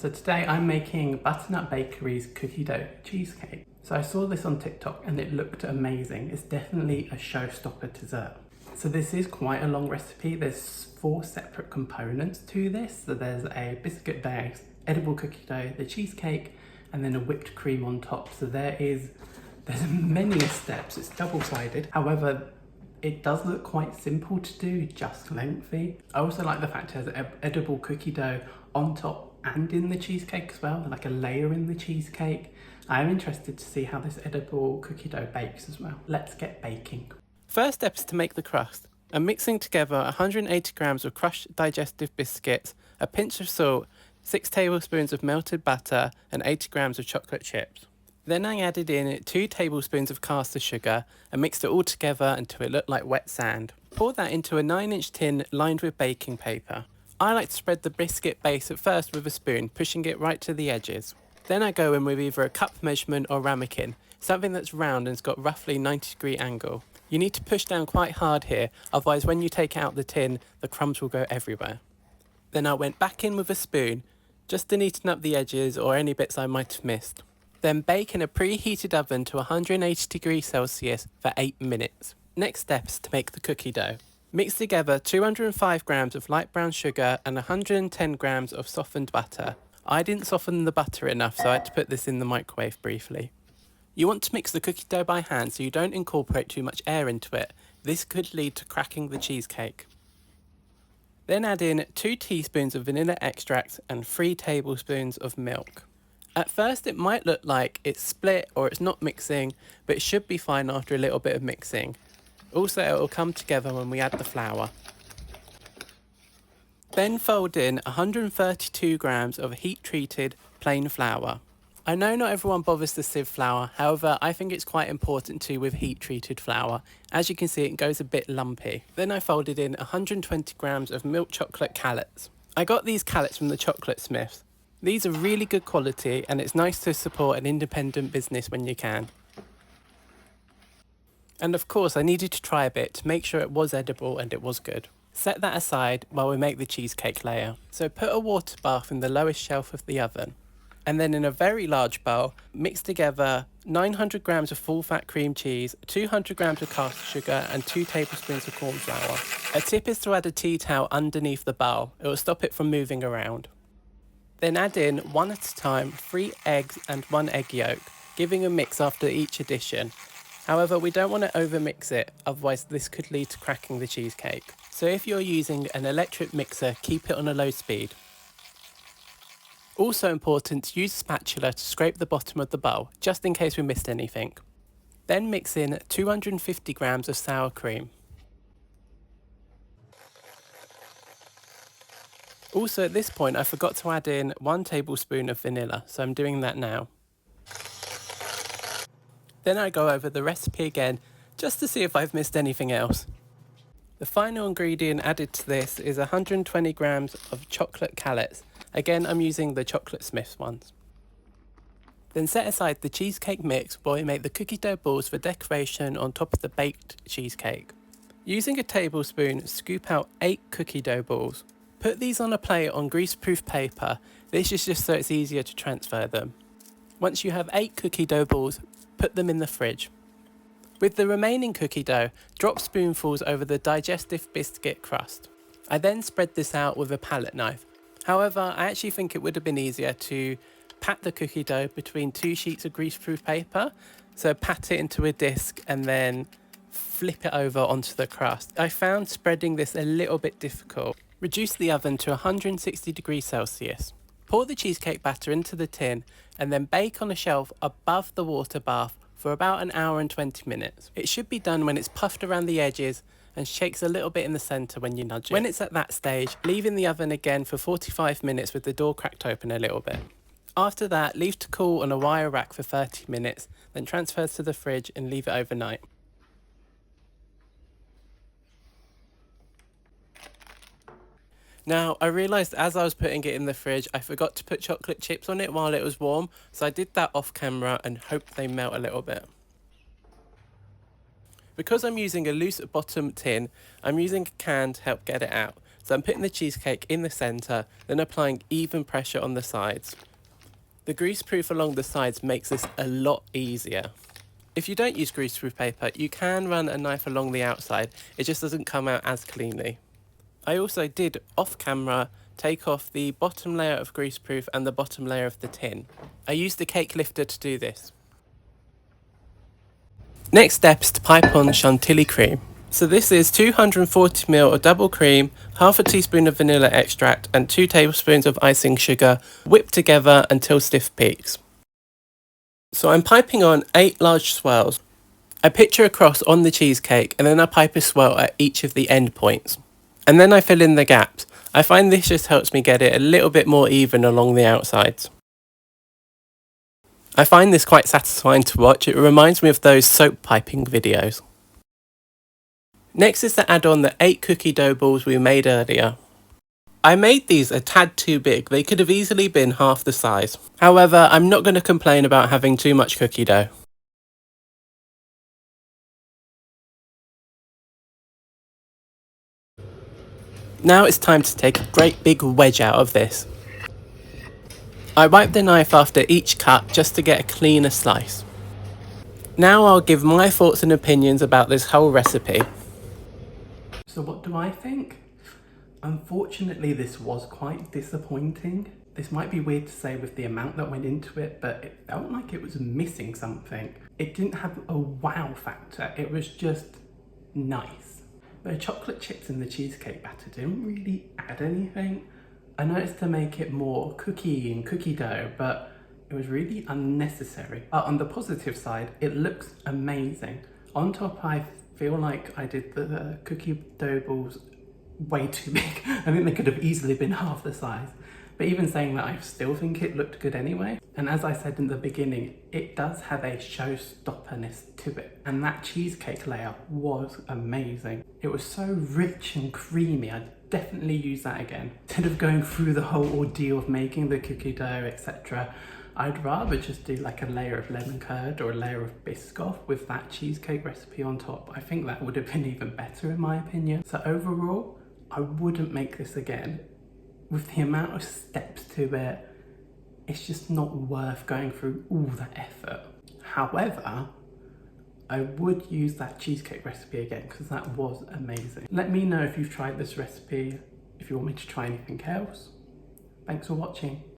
So today I'm making Butternut Bakery's cookie dough cheesecake. So I saw this on TikTok and it looked amazing. It's definitely a showstopper dessert. So this is quite a long recipe. There's 4 separate components to this. So there's a biscuit base, edible cookie dough, the cheesecake, and then a whipped cream on top. So there's many steps. It's double-sided. However, it does look quite simple to do, just lengthy. I also like the fact it has edible cookie dough on top and in the cheesecake as well, like a layer in the cheesecake. I'm interested to see how this edible cookie dough bakes as well. Let's get baking. First step is to make the crust. I'm mixing together 180 grams of crushed digestive biscuits, a pinch of salt, 6 tablespoons of melted butter, and 80 grams of chocolate chips. Then I added in 2 tablespoons of caster sugar and mixed it all together until it looked like wet sand. Pour that into a 9-inch tin lined with baking paper. I like to spread the biscuit base at first with a spoon, pushing it right to the edges. Then I go in with either a cup measurement or ramekin, something that's round and has got roughly 90-degree angle. You need to push down quite hard here, otherwise when you take out the tin, the crumbs will go everywhere. Then I went back in with a spoon, just to neaten up the edges or any bits I might have missed. Then bake in a preheated oven to 180 degrees Celsius for 8 minutes. Next step is to make the cookie dough. Mix together 205 grams of light brown sugar and 110 grams of softened butter. I didn't soften the butter enough, so I had to put this in the microwave briefly. You want to mix the cookie dough by hand so you don't incorporate too much air into it. This could lead to cracking the cheesecake. Then add in 2 teaspoons of vanilla extract and 3 tablespoons of milk. At first it might look like it's split or it's not mixing, but it should be fine after a little bit of mixing. Also, it will come together when we add the flour. Then fold in 132 grams of heat-treated plain flour. I know not everyone bothers to sieve flour, however I think it's quite important to with heat-treated flour. As you can see, it goes a bit lumpy. Then I folded in 120 grams of milk chocolate callets. I got these callets from the Chocolate Smiths. These are really good quality and it's nice to support an independent business when you can. And of course I needed to try a bit to make sure it was edible and it was good. Set that aside while we make the cheesecake layer. So put a water bath in the lowest shelf of the oven. And then in a very large bowl, mix together 900 grams of full fat cream cheese, 200 grams of caster sugar and 2 tablespoons of corn flour. A tip is to add a tea towel underneath the bowl. It will stop it from moving around. Then add in, one at a time, 3 eggs and 1 egg yolk, giving a mix after each addition. However, we don't want to overmix it, otherwise this could lead to cracking the cheesecake. So if you're using an electric mixer, keep it on a low speed. Also important to use a spatula to scrape the bottom of the bowl, just in case we missed anything. Then mix in 250 grams of sour cream. Also at this point I forgot to add in 1 tablespoon of vanilla, so I'm doing that now. Then I go over the recipe again, just to see if I've missed anything else. The final ingredient added to this is 120 grams of chocolate callets. Again, I'm using the Chocolate Smiths ones. Then set aside the cheesecake mix while we make the cookie dough balls for decoration on top of the baked cheesecake. Using a tablespoon, scoop out 8 cookie dough balls. Put these on a plate on greaseproof paper. This is just so it's easier to transfer them. Once you have 8 cookie dough balls, put them in the fridge. With the remaining cookie dough, drop spoonfuls over the digestive biscuit crust. I then spread this out with a palette knife. However, I actually think it would have been easier to pat the cookie dough between 2 sheets of greaseproof paper. So pat it into a disc and then flip it over onto the crust. I found spreading this a little bit difficult. Reduce the oven to 160 degrees Celsius. Pour the cheesecake batter into the tin and then bake on a shelf above the water bath for about an hour and 20 minutes. It should be done when it's puffed around the edges and shakes a little bit in the centre when you nudge it. When it's at that stage, leave in the oven again for 45 minutes with the door cracked open a little bit. After that, leave to cool on a wire rack for 30 minutes, then transfer to the fridge and leave it overnight. Now, I realised as I was putting it in the fridge, I forgot to put chocolate chips on it while it was warm, so I did that off camera and hope they melt a little bit. Because I'm using a loose bottom tin, I'm using a can to help get it out. So I'm putting the cheesecake in the centre, then applying even pressure on the sides. The greaseproof along the sides makes this a lot easier. If you don't use greaseproof paper, you can run a knife along the outside, it just doesn't come out as cleanly. I also did, off camera, take off the bottom layer of greaseproof and the bottom layer of the tin. I used the cake lifter to do this. Next step is to pipe on chantilly cream. So this is 240ml of double cream, half a teaspoon of vanilla extract and 2 tablespoons of icing sugar, whipped together until stiff peaks. So I'm piping on 8 large swirls. I picture a cross on the cheesecake and then I pipe a swirl at each of the end points. And then I fill in the gaps. I find this just helps me get it a little bit more even along the outsides. I find this quite satisfying to watch. It reminds me of those soap piping videos. Next is to add on the 8 cookie dough balls we made earlier. I made these a tad too big, they could have easily been half the size. However, I'm not going to complain about having too much cookie dough. Now it's time to take a great big wedge out of this. I wipe the knife after each cut just to get a cleaner slice. Now I'll give my thoughts and opinions about this whole recipe. So what do I think? Unfortunately, this was quite disappointing. This might be weird to say with the amount that went into it, but it felt like it was missing something. It didn't have a wow factor, it was just nice. The chocolate chips in the cheesecake batter didn't really add anything. I noticed to make it more cookie and cookie dough, but it was really unnecessary. But on the positive side, it looks amazing. On top, I feel like I did the cookie dough balls way too big. I think they could have easily been half the size. But even saying that, I still think it looked good anyway. And as I said in the beginning, it does have a showstopperness to it. And that cheesecake layer was amazing. It was so rich and creamy. I'd definitely use that again. Instead of going through the whole ordeal of making the cookie dough, etc., I'd rather just do like a layer of lemon curd or a layer of Biscoff with that cheesecake recipe on top. I think that would have been even better in my opinion. So overall, I wouldn't make this again. With the amount of steps to it, it's just not worth going through all that effort. However, I would use that cheesecake recipe again because that was amazing. Let me know if you've tried this recipe, if you want me to try anything else. Thanks for watching.